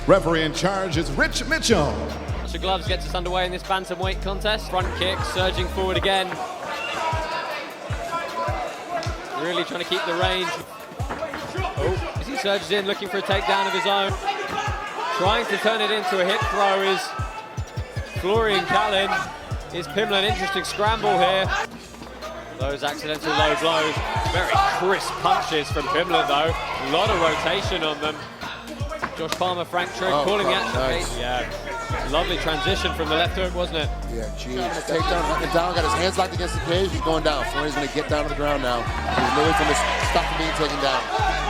Referee in charge is Rich Mitchell. So Gloves gets us underway in this bantamweight contest. Front kick, surging forward again. Really trying to keep the range. Oh, as he surges in, looking for a takedown of his own. Trying to turn it into a hip throw is Florian Callen. Is Pimblett an interesting scramble here? Those accidental low blows. Very crisp punches from Pimblett though. A lot of rotation on them. Josh Palmer, Frank Trigg calling the action. Nice. Yeah, lovely transition from the left hook, wasn't it? Yeah, geez. Takedown, knocking down, got his hands locked against the cage, he's going down. Florian's going to get down to the ground now. He's literally from his stuff being taken down.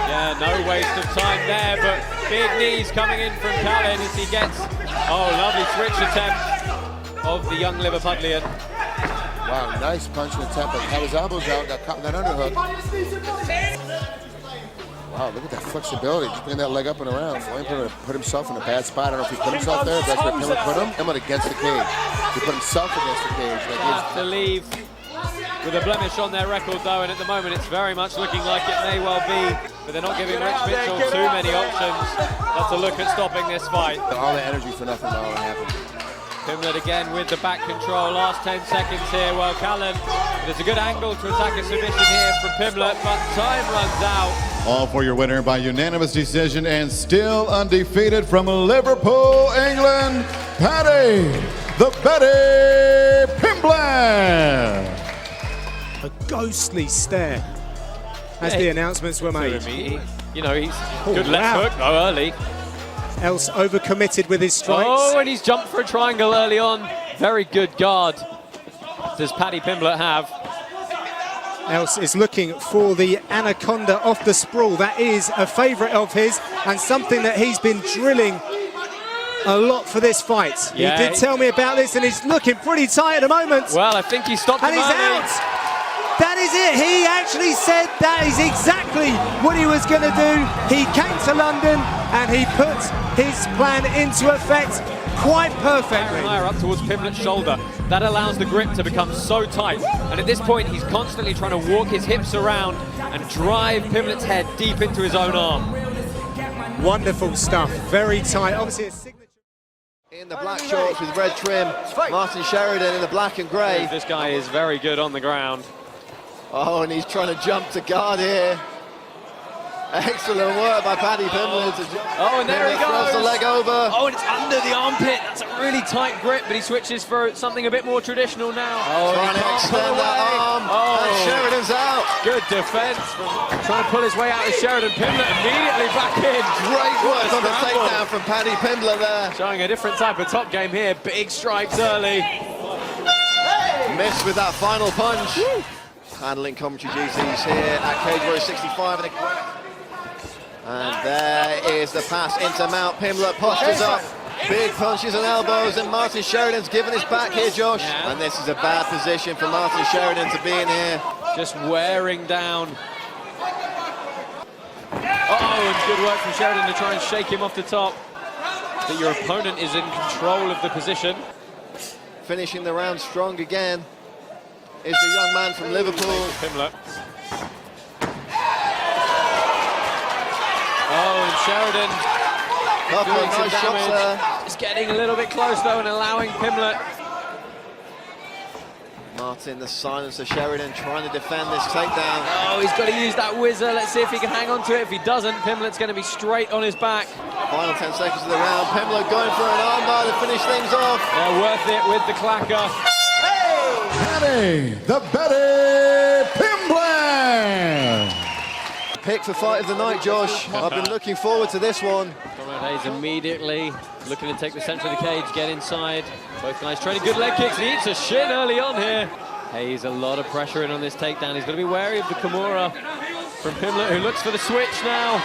Yeah, no waste of time there, but big knees coming in from Callen as he gets, oh, lovely switch attempt of the young Liverpudlian. Wow, nice punch in the attempt, but had his elbows out, got caught in that underhook. Wow, look at that flexibility, just bringing that leg up and around. Florian put himself in a bad spot. I don't know if he put himself there, if that's where Pimblett put him. Pimblett against the cage. He put himself against the cage. They have to leave with a blemish on their record though, and at the moment it's very much looking like it may well be, but they're not giving Rich Mitchell too many options. That's a look at stopping this fight. All the energy for nothing now happened. Pimblett again with the back control, last 10 seconds here. Well, Callen, there's a good angle to attack a submission here from Pimblett, but time runs out. All for your winner by unanimous decision and still undefeated from Liverpool, England, Paddy, the Baddy Pimblett. A ghostly stare as the announcements were made. You know, he's good left hook, early. Else overcommitted with his strikes. Oh, and he's jumped for a triangle early on. Very good guard does Paddy Pimblett have. Else is looking for the anaconda off the sprawl. That is a favourite of his and something that he's been drilling a lot for this fight. Yeah, he did tell me about this and he's looking pretty tight at the moment. Well, I think he stopped and he's out. That is it. He actually said that is exactly what he was going to do. He came to London and he put his plan into effect quite perfectly. Higher up towards Pimblett's shoulder. That allows the grip to become so tight. And at this point, he's constantly trying to walk his hips around and drive Pimblett's head deep into his own arm. Wonderful stuff. Very tight. Obviously a signature. In the black shorts with red trim, Martin Sheridan in the black and grey. This guy is very good on the ground. Oh, and he's trying to jump to guard here. Excellent work by Paddy Pimblett. Oh, and there he goes. Throws the leg over. Oh, and it's under the armpit. That's a really tight grip, but he switches for something a bit more traditional now. Oh, trying to extend that arm. Oh, and Sheridan's out. Good defense. Trying to pull his way out of Sheridan. Pimblett immediately back in. Great work on the takedown from Paddy Pimblett there. Showing a different type of top game here. Big strikes early. Missed with that final punch. Woo. Handling commentary duties here at Cage Warriors 65. And there is the pass into Mount. Pimblett postures up. Big punches and elbows, and Martin Sheridan's given his back here, Josh. Yeah. And this is a bad position for Martin Sheridan to be in here. Just wearing down. Oh, and good work from Sheridan to try and shake him off the top. But your opponent is in control of the position. Finishing the round strong again is the young man from Liverpool. Pimblett. Oh, and Sheridan doing some damage. Just getting a little bit close though and allowing Pimblett. Martin, the silence of Sheridan trying to defend this takedown. Oh, he's got to use that whizzer. Let's see if he can hang on to it. If he doesn't, Pimblett's going to be straight on his back. Final 10 seconds of the round. Pimblett going for an armbar to finish things off. Yeah, worth it with the clacker. Paddy, the Baddy Pimblett. Pick for fight of the night, Josh. I've been looking forward to this one. Hayes immediately looking to take the centre of the cage, get inside. Both guys trading good leg kicks. He eats a shin early on here. Hayes, a lot of pressure in on this takedown. He's going to be wary of the Kimura from Pimblett, who looks for the switch now.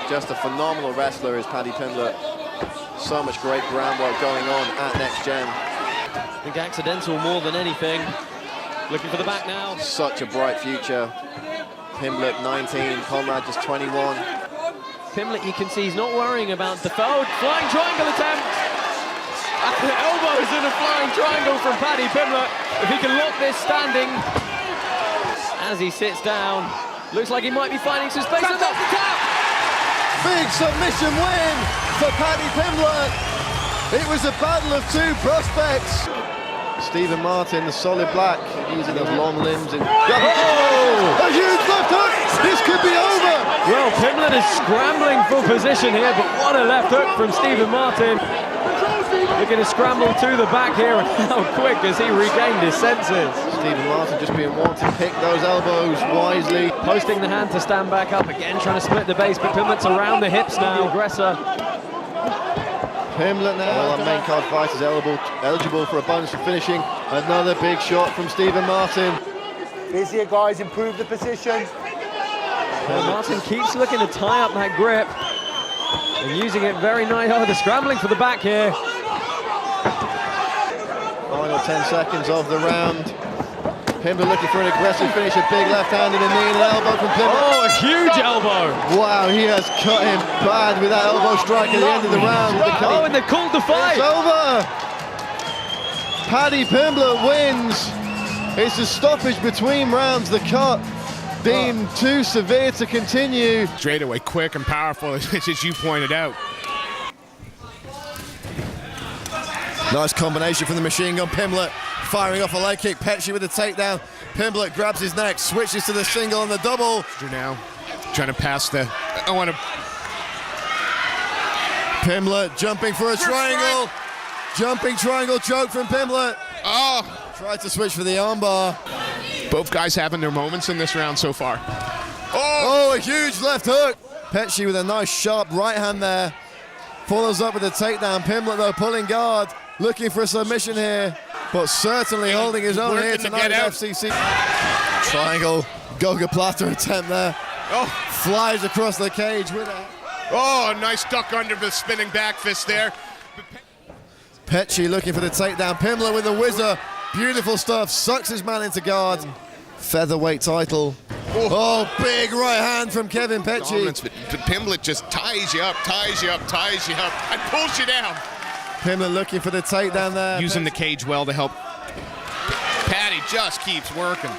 Just a phenomenal wrestler is Paddy Pimblett. So much great groundwork going on at Next Gen. I think accidental more than anything. Looking for the back now. Such a bright future. Pimblett 19, Conrad just 21. Pimblett, you can see he's not worrying about the flying triangle attempt. Elbows in a flying triangle from Paddy Pimblett. If he can lock this standing as he sits down, looks like he might be finding some space. And that's the tap. Big submission win for Paddy Pimblett. It was a battle of two prospects. Stephen Martin, the solid black, using those long limbs and a huge left hook. This could be over. Well, Pimblett is scrambling for position here, but what a left hook from Stephen Martin. Looking to scramble to the back here, and how quick has he regained his senses. Stephen Martin just being one to pick those elbows wisely. Posting the hand to stand back up again, trying to split the base, but Pimblett's around the hips now. The aggressor. Pimblett now, all our main card fighters eligible for a bonus for finishing. Another big shot from Stephen Martin. This here, guys, improve the position. Well, Martin keeps looking to tie up that grip and using it very nice. Oh, they're scrambling for the back here. Final 10 seconds of the round. Pimblett looking for an aggressive finish, a big left hand and a knee and an elbow from Pimblett. Oh, a huge elbow. Wow, he has cut him bad with that elbow strike at the end of the round. Oh, and they've called the fight. It's over. Paddy Pimblett wins. It's a stoppage between rounds. The cut being too severe to continue. Straight away, quick and powerful, as you pointed out. Nice combination from the machine gun. Pimblett firing off a leg kick. Pesci with a takedown. Pimblett grabs his neck, switches to the single and the double. Now, trying to pass the. I want to. Pimblett jumping for a triangle. Jumping triangle choke from Pimblett. Oh! Tried to switch for the armbar. Both guys having their moments in this round so far. Oh, a huge left hook. Pesci with a nice sharp right hand there. Follows up with a takedown. Pimblett though pulling guard, looking for a submission here, but certainly holding his own here tonight at FCC. Triangle, Goga Plata attempt there. Oh, flies across the cage with a. Oh, a nice duck under the spinning back fist there. Pesci looking for the takedown. Pimblett with a whizzer. Beautiful stuff. Sucks his man into guard. Featherweight title. Oh, big right hand from Kevin Pesci. But Pimblett just ties you up, ties you up, ties you up, and pulls you down. Pimblett looking for the takedown there. Using the cage well to help. Paddy just keeps working.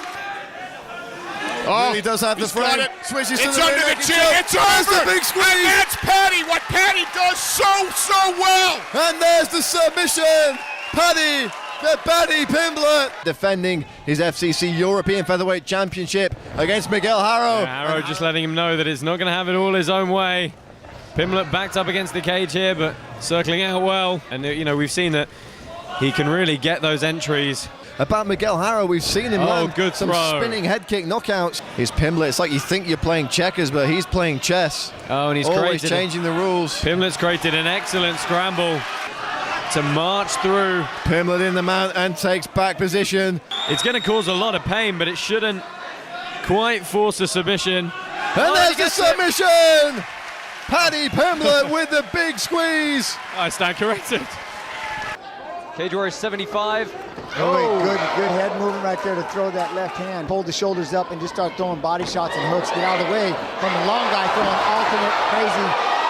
Oh, he does have the front. It. Switches it's to the under the chin. It's over. The big squeeze. And that's Paddy. What Paddy does so well. And there's the submission. Paddy, the Paddy Pimblett, defending his FCC European Featherweight Championship against Miguel Haro. Yeah, Haro just letting him know that it's not going to have it all his own way. Pimblett backed up against the cage here, but circling out well. And, you know, we've seen that he can really get those entries. About Miguel Haro, we've seen him land good some throw. spinning head kick knockouts. His Pimblett, it's like you think you're playing checkers, but he's playing chess. Oh, and he's always changing the rules. Pimblett's created an excellent scramble to march through. Pimblett in the mount and takes back position. It's going to cause a lot of pain, but it shouldn't quite force a submission. And there's the submission! Paddy Pimblett with the big squeeze. I stand corrected. Cage Warriors 75. Oh, good head movement right there to throw that left hand. Hold the shoulders up and just start throwing body shots and hooks. Get out of the way from the long guy throwing alternate crazy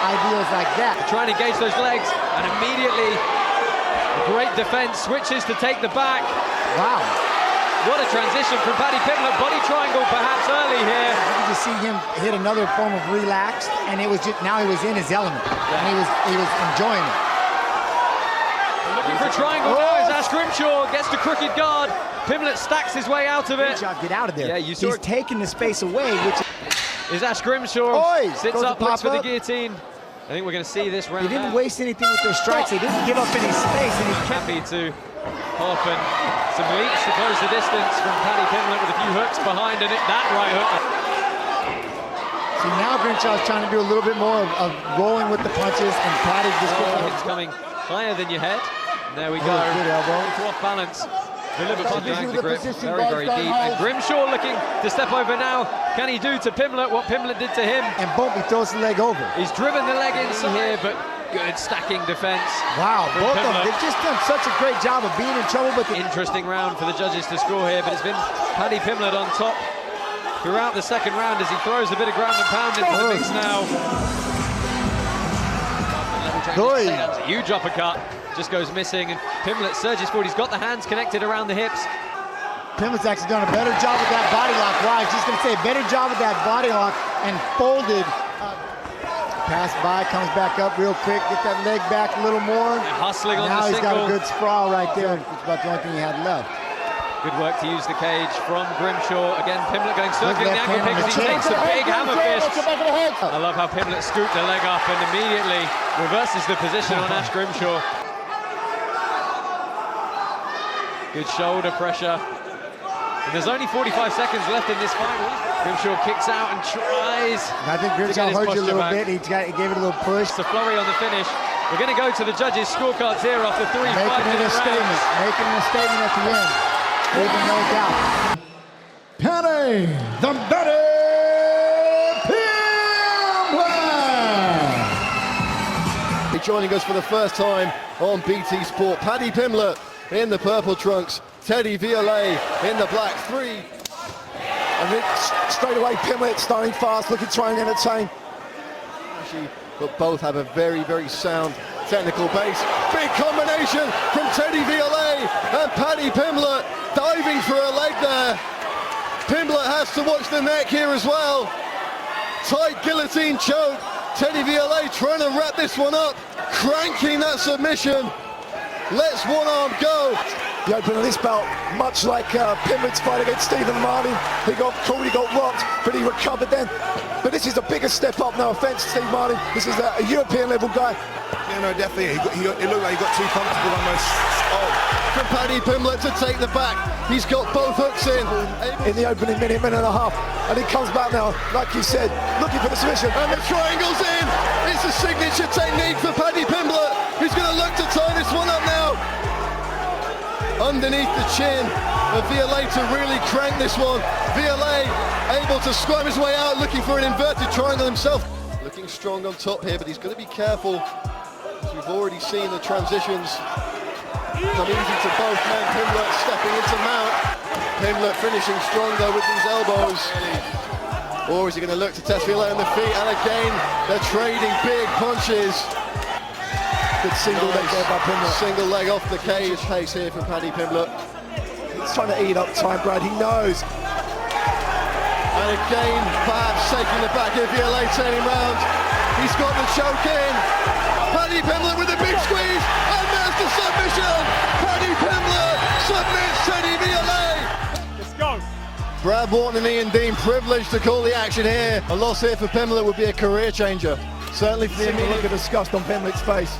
ideas like that. Trying to engage those legs, and immediately a great defense, switches to take the back. Wow. What a transition from Paddy Pimblett. Body triangle perhaps early here. You can just see him hit another form of relax, and it was just, now he was in his element. And he was enjoying it. Looking for a triangle now is Ash Grimshaw, gets the crooked guard. Pimblett stacks his way out of it. Good job, get out of there. Yeah, you saw He's it. taking the space away, which Is Ash Grimshaw, sits goes up, to looks pop for the up. guillotine. I think we're going to see this round. they didn't out. waste anything with their strikes. They didn't give up any space, and he kept Happy to hop and some leaps to close the distance from Paddy Pimblett with a few hooks behind, and that right hook. See, now Grimshaw's trying to do a little bit more of rolling with the punches, and Paddy just It's coming higher than your head. There we go. Good elbow. Off balance. Delivered Position drags with the the grip position, very, guys, very don't deep. hold. And Grimshaw looking to step over now. Can he do to Pimblett what Pimblett did to him? And boom, he throws the leg over. He's driven the leg inside here, but good stacking defense. Wow, from both of them. Pimblett. They've just done such a great job of being in trouble, but Interesting round for the judges to score here, but it's been Paddy Pimblett on top throughout the second round as he throws a bit of ground and pound into the mix now. That's a huge uppercut, just goes missing, and Pimblett surges forward. He's got the hands connected around the hips. Pimblett's actually done a better job with that body lock. Wow, I was just going to say, better job with that body lock and folded Pass by, comes back up real quick, get that leg back a little more. Hustling on now the he's single. got a good sprawl right there. It's about the only thing he had left. Good work to use the cage from Grimshaw. Again, Pimblett going circling the ankle pick as he takes a big hammer fist. I love how Pimblett scooped the leg up and immediately reverses the position on Ash Grimshaw. Good shoulder pressure. And there's only 45 seconds left in this fight. Grimshaw kicks out and tries. I think Grimshaw hurt you a little bit. He gave it a little push. It's a flurry on the finish. We're going to go to the judges' scorecards here after 3 Making it a statement. Making it a statement at the end. Leaving no doubt. Paddy, the Baddy Pimblett! Joining us for the first time on BT Sport, Paddy Pimblett in the purple trunks, Teddy Violet in the black 3. And it's straight away Pimblett starting fast, looking to try and entertain. But both have a very, very sound technical base. Big combination from Teddy Violet and Paddy Pimblett diving for a leg there. Pimblett has to watch the neck here as well. Tight guillotine choke. Teddy Violet trying to wrap this one up, cranking that submission. Lets one arm go. The opening of this bout, much like Pimblett's fight against Stephen Martin, he got caught, he got rocked, but he recovered then. But this is a bigger step up, no offense to Steve Martin. This is a European level guy. Yeah, no, definitely. It looked like he got too comfortable almost. Oh, from Paddy Pimblett to take the back. He's got both hooks in the opening minute and a half. And he comes back now, like you said, looking for the submission. And the triangle's in. It's a signature technique for Paddy Pimblett. He's going to look to tie this one up now. Underneath the chin of Violet to really crank this one. Violet able to scrub his way out, looking for an inverted triangle himself. Looking strong on top here, but he's going to be careful. As we've already seen the transitions come easy to both men. Pimblett stepping into mount. Pimblett finishing strong though with these elbows. Or is he going to look to test Violet on the feet? And again, they're trading big punches. Good single leg there by Pimblett. Single leg off the cage. Pace here from Paddy Pimblett. He's trying to eat up time, Brad, he knows. And again, perhaps taking the back of Violet, turning round. He's got the choke in. Paddy Pimblett with a big squeeze. And there's the submission. Paddy Pimblett submits Teddy Violet. Let's go. Brad Wharton and Ian Dean privileged to call the action here. A loss here for Pimblett would be a career changer. Certainly for the immediate look of disgust on Pimblett's face.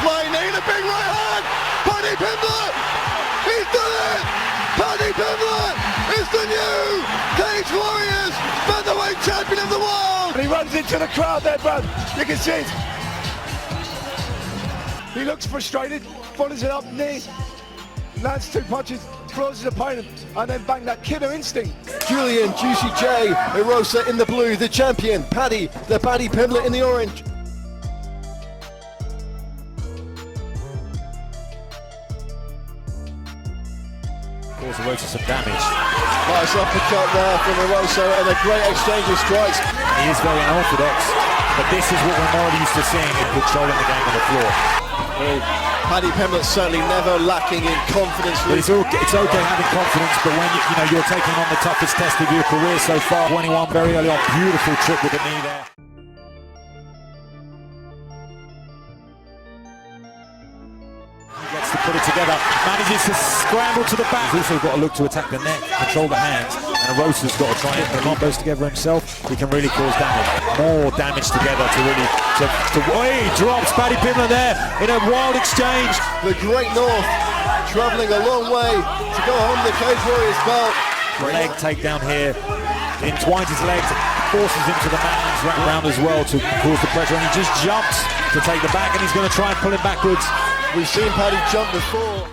Flying in a big right hand. Paddy Pimblett. He's done it. Paddy Pimblett is the new Cage Warriors Featherweight Champion of the world. And he runs into the crowd there, Brad. You can see it. He looks frustrated, follows it up, knee, lands 2 punches, throws his opponent, and then bang, that killer instinct. Julian, Juicy J, Erosa in the blue, the champion. Paddy, the Paddy Pimblett in the orange. Cause Erosa some damage. Nice uppercut there from Erosa and a great exchange of strikes. He is very unorthodox, but this is what we're more used to seeing in controlling the game on the floor. Well, Paddy Pimblett certainly never lacking in confidence. But it's okay having confidence, but when you're taking on the toughest test of your career so far. 21 very early on, beautiful trip with the knee there. Gets to put it together, manages to scramble to the back. He's also got to look to attack the neck, control the hands, and Erosa's got to try and put the combos together himself. He can really cause damage, more damage together to really, he drops Paddy Pimblett there in a wild exchange. The Great North travelling a long way to go home the Cage Warriors belt. Leg takedown here, entwines his legs, forces him to the man's wrap round as well to cause the pressure, and he just jumps to take the back, and he's going to try and pull him backwards. We've seen Paddy jump before.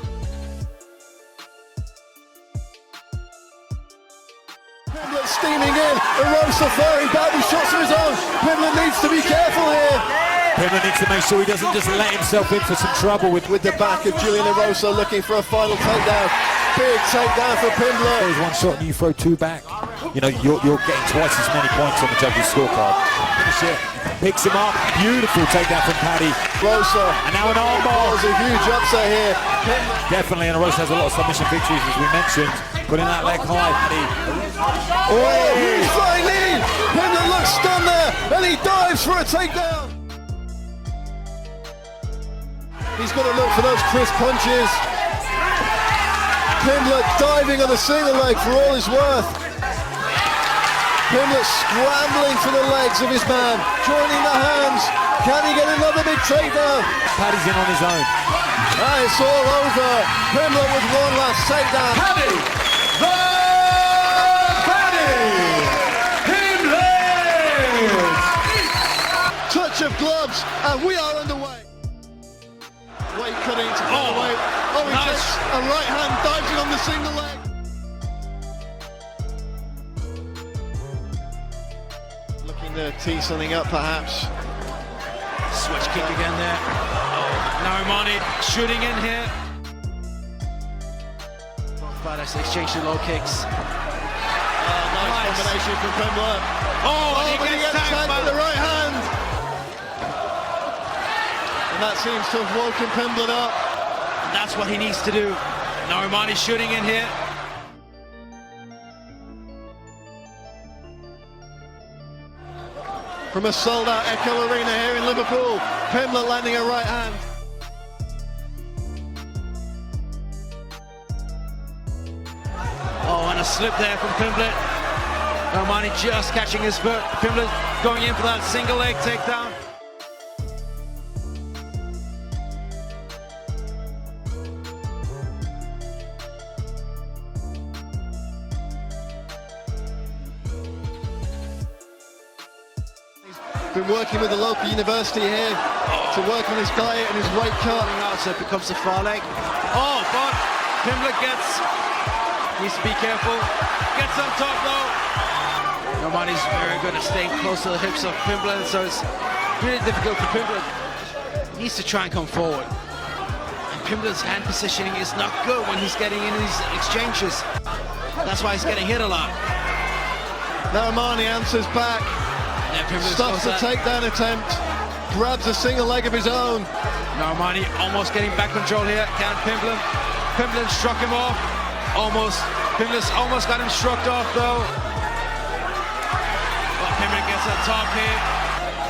Pimblett steaming in, Erosa firing Baddy shots of his own. Pimblett needs to be careful here. Pimblett needs to make sure he doesn't just let himself in for some trouble with the back of Julian Erosa looking for a final takedown. Big takedown for Pimblett. There's one shot and you throw 2 back. You're getting twice as many points on the judges' scorecard. Finish it. Picks him up. Beautiful takedown from Paddy. Erosa. And now an armbar. There's a huge upset here. Definitely, and Erosa has a lot of submission victories, as we mentioned. Putting that leg high, Paddy. Oh, huge flying knee. Pimblett looks Stunned there, and he dives for a takedown. He's got to look for those crisp punches. Pimblett diving on the single leg for all his worth. Pimblett scrambling for the legs of his man, joining the hands. Can he get another big takedown? Paddy's in on his own. It's all over. Pimblett with one last takedown. Paddy, the Baddy Pimblett! Touch of gloves, and we are underway. Weight cutting to featherweight. He takes a right hand, dives in on the single leg. Looking to tee something up, perhaps. Switch kick again there. Aramani shooting in here. Vlad exchange the low kicks. Nice combination from Pimblett. And he gets tagged by the right hand. And that seems to have woken Pimblett up. That's what he needs to do. Aramani shooting in here. From a sold-out Echo Arena here in Liverpool, Pimblett landing a right hand. And a slip there from Pimblett. Aramani just catching his foot. Pimblett going in for that single leg takedown. Been working with the local university here to work on his diet and his weight cut. So it becomes a far leg. But Pimblett needs to be careful. Gets on top though. Aramani's very good at staying close to the hips of Pimblett, so it's really difficult for Pimblett. He needs to try and come forward. And Pimblett's hand positioning is not good when he's getting into these exchanges. That's why he's getting hit a lot. Aramani answers back. Stops the takedown attempt, grabs a single leg of his own. Aramani almost getting back control here. Can Pimblett? Pimblett struck him off. Pimblett's almost got him struck off though. But Pimblett gets on top here.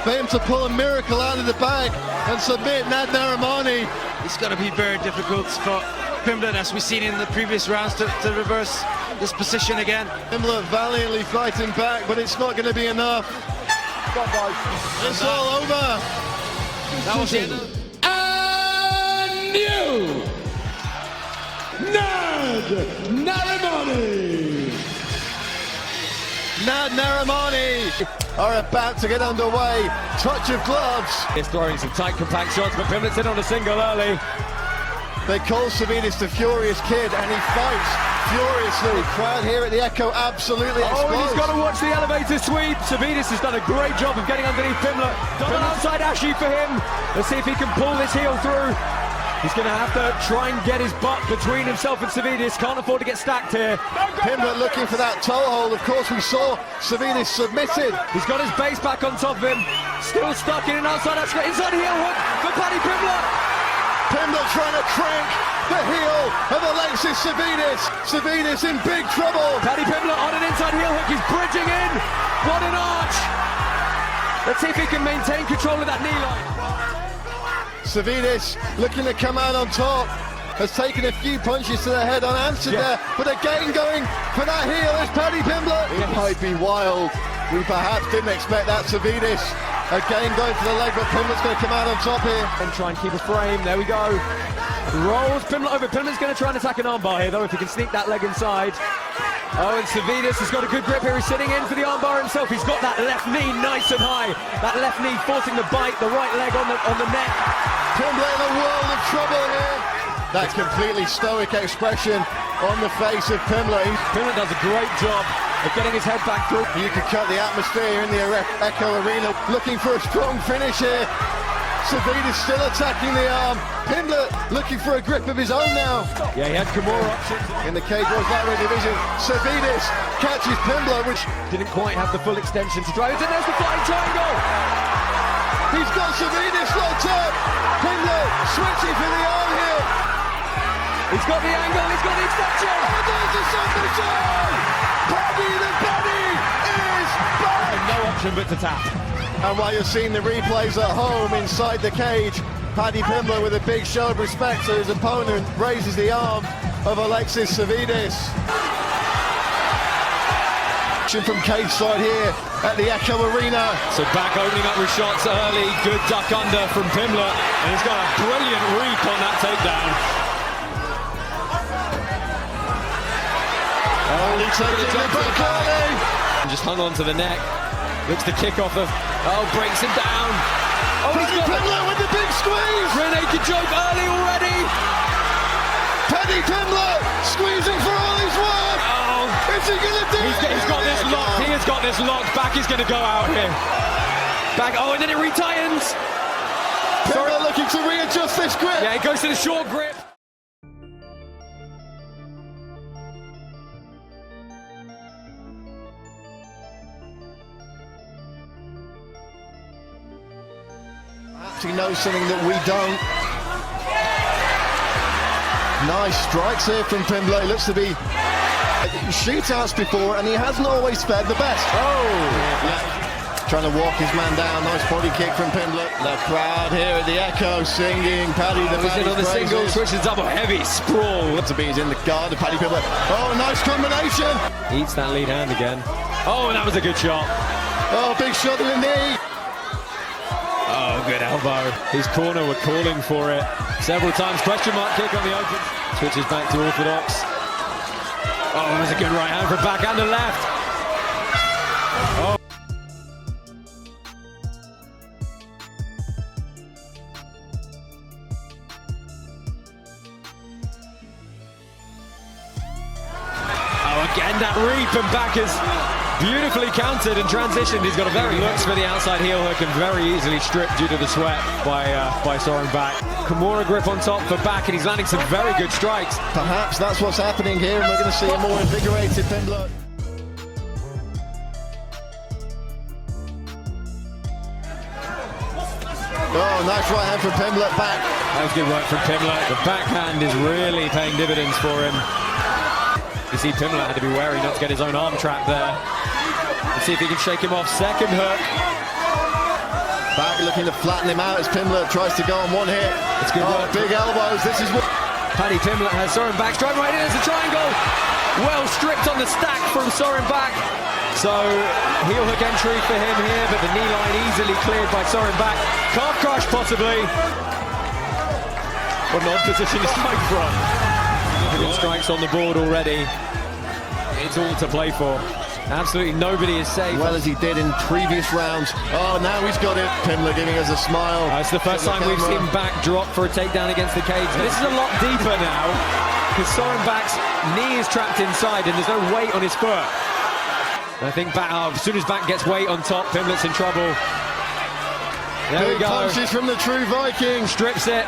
For him to pull a miracle out of the bag and submit Aramani. It's going to be very difficult for Pimblett, as we've seen in the previous rounds, to reverse this position again. Pimblett valiantly fighting back, but it's not going to be enough. It's all over. That was it. And new Aramani are about to get underway. Touch of gloves. He's throwing some tight, compact shots, but Pimblett's in on a single early. They call Cevides the Furious Kid, and he fights furiously. The crowd here at the Echo absolutely explodes. And he's got to watch the elevator sweep. Cevides has done a great job of getting underneath Pimblett. Double outside Ashy for him. Let's see if he can pull this heel through. He's going to have to try and get his butt between himself and Cevides. Can't afford to get stacked here. Pimblett looking for that toe hold. Of course, we saw Cevides submitted. He's got his base back on top of him. Still stuck in an outside Ashy. Inside heel hook for Paddy Pimblett. Pimblett trying to crank the heel of Alexis Cevides. Cevides in big trouble. Paddy Pimblett on an inside heel hook. He's bridging in. What an arch. Let's see if he can maintain control of that knee line. Cevides looking to come out on top. Has taken a few punches to the head unanswered there. But again going for that heel is Paddy Pimblett. It might be wild. We perhaps didn't expect that. Cevides again going for the leg, but Pimblett's going to come out on top here. And try and keep a frame. There we go. Rolls Pimblett over. Pimblett's going to try and attack an armbar here, though, if he can sneak that leg inside. And Cevides has got a good grip here. He's sitting in for the armbar himself. He's got that left knee nice and high. That left knee forcing the bite, the right leg on the neck. Pimblett in a world of trouble here. That completely stoic expression on the face of Pimblett. Pimblett does a great job of getting his head back through. You could cut the atmosphere in the Echo Arena, looking for a strong finish here. Cevides still attacking the arm. Pimblett looking for a grip of his own now. Yeah, he had Kimura options. In the Cage Warriors lightweight division, Cevides catches Pimblett, which didn't quite have the full extension to drive it. And there's the flying triangle. He's got Cevides locked up. Pimblett switching for the arm here. He's got the angle, he's got the extension. Oh, there's a submission! Paddy the Baddy is back! no option but to tap. And while you're seeing the replays at home inside the cage, Paddy Pimblett with a big show of respect to his opponent raises the arm of Alexis Cevides. From cage side here at the Echo Arena. So back opening up with shots early, good duck under from Pimblett, and he's got a brilliant reap on that takedown. Oh, he takes it back early. Just hung on to the neck. Looks to kick off the... Oh, breaks him down. Oh, Paddy Pimblett with the big squeeze. Rear naked choke early already. Paddy Pimblett squeezing for all he's worth. Oh, is he gonna do it? He's got this locked. He has got this locked. Back is going to go out here. Back. Oh, and then it retightens. Pimblett looking to readjust this grip. Yeah, it goes to the short grip. He knows something that we don't. Nice strikes here from Pimblett. Looks to be shootouts before, and he hasn't always fared the best. Oh! Yeah. Trying to walk his man down. Nice body kick from Pimblett. The crowd here at the Echo singing Paddy the Baddy on the single, switches double, heavy sprawl. To be in the guard of Paddy Pimblett. Oh, nice combination. Eats that lead hand again. Oh, and that was a good shot. Oh, big shot in the knee. Oh, good elbow. His corner were calling for it several times. Question mark kick on the open. Switches back to orthodox. Oh, that was a good right hand from backhand and left. Oh. Oh, again that reap, and back is beautifully countered and transitioned. He's got a very looks for the outside heel hook and very easily stripped due to the sweat by Soren back. Kimura grip on top for back, and he's landing some very good strikes. Perhaps that's what's happening here, and we're going to see a more invigorated Pimblett. Oh, nice right hand from Pimblett back. That was good work from Pimblett. The backhand is really paying dividends for him. You see Pimblett had to be wary not to get his own arm trapped there. Let's see if he can shake him off. Second hook. Back looking to flatten him out as Pimblett tries to go on one hit. It's good work. Big elbows. This is what Paddy Pimblett has Soren back. Driving right in as a triangle. Well stripped on the stack from Soren back. So heel hook entry for him here, but the knee line easily cleared by Soren back. Calf crush possibly. What an odd position to strike from. Significant strikes on the board already. It's all to play for. Absolutely nobody is safe. Well as he did in previous rounds. Oh, now he's got it. Pimblett giving us a smile. It's the first time we've seen back drop for a takedown against the cage. This is a lot deeper now, because Soren back's knee is trapped inside and there's no weight on his foot. And I think back, as soon as back gets weight on top, Pimblett's in trouble. There we go. Punches from the true Viking. Strips it.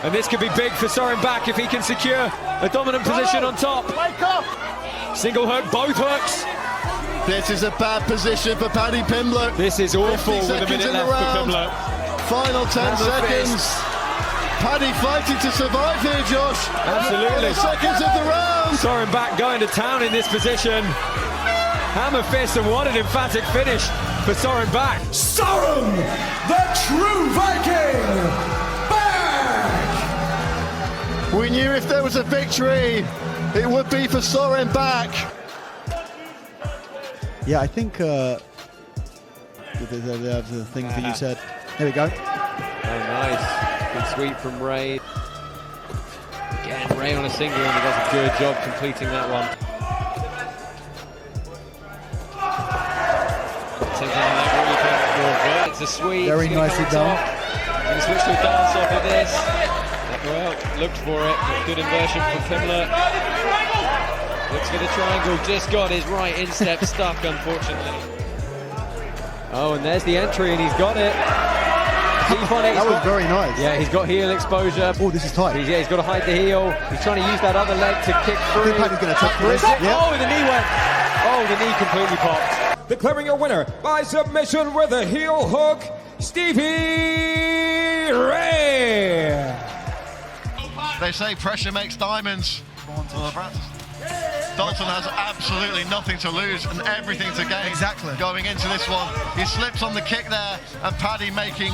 And this could be big for Soren back if he can secure a dominant position on top. Wake up! Single hook, both hooks. This is a bad position for Paddy Pimblett. This is awful with a minute left for Pimblett. Final 10 seconds. Paddy fighting to survive here, Josh. Absolutely. Seconds of the round. Soren back going to town in this position. Hammer fist, and what an emphatic finish for Soren back. Soren, the true Viking, back! We knew if there was a victory, it would be for Soren back. Yeah, I think the things that you said. There we go. Oh, nice. Good sweep from Ray. Again, Ray on a single, and he does a good job completing that one. It's a sweep. Very nicely done. Going to switch to a dance off of this. Well, looked for it. Good inversion from Pimblett. Looks for the triangle. Just got his right instep stuck, unfortunately. Oh, and there's the entry, and he's got it. Keep on it. That was very nice. Yeah, he's got heel exposure. Oh, this is tight. He's got to hide the heel. He's trying to use that other leg to kick through. I think Paddy's going to tap this. Yeah. Oh, the knee went. Oh, the knee completely popped. Declaring your winner by submission with a heel hook, Stevie Ray. They say pressure makes diamonds. Well, Dalton has absolutely nothing to lose and everything to gain. Exactly. Going into this one, he slips on the kick there, and Paddy making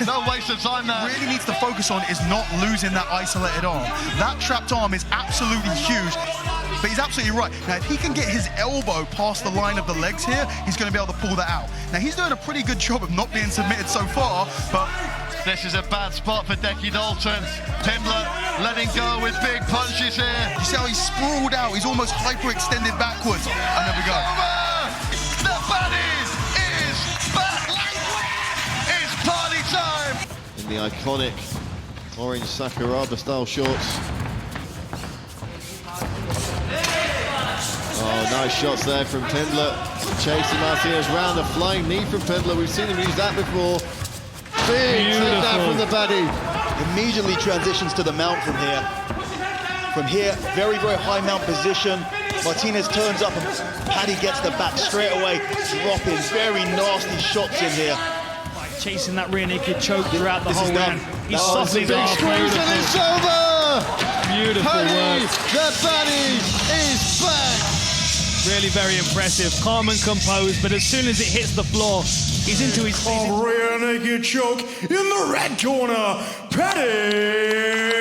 no waste of time there. Really needs to focus on is not losing that isolated arm. That trapped arm is absolutely huge. But he's absolutely right. Now, if he can get his elbow past the line of the legs here, he's going to be able to pull that out. Now, he's doing a pretty good job of not being submitted so far, but... This is a bad spot for Decky Dalton. Pimblett letting go with big punches here. You see how he's sprawled out? He's almost hyperextended backwards. And there we go. The Baddy is back. It's party time. In the iconic orange Sakuraba-style shorts. Oh, nice shots there from Pimblett. Chasing Martinez round, a flying knee from Pimblett. We've seen him use that before. Big takedown from the Baddy. Immediately transitions to the mount from here. From here, very, very high mount position. Martinez turns up and Paddy gets the back straight away, dropping very nasty shots in here. Chasing that rear naked choke throughout the whole round. He's softened big squeeze and it's over! Beautiful Paddy, work. the Baddy is back! Really very impressive, calm and composed, but as soon as it hits the floor, he's into his feet. Rear naked choke in the red corner, Paddy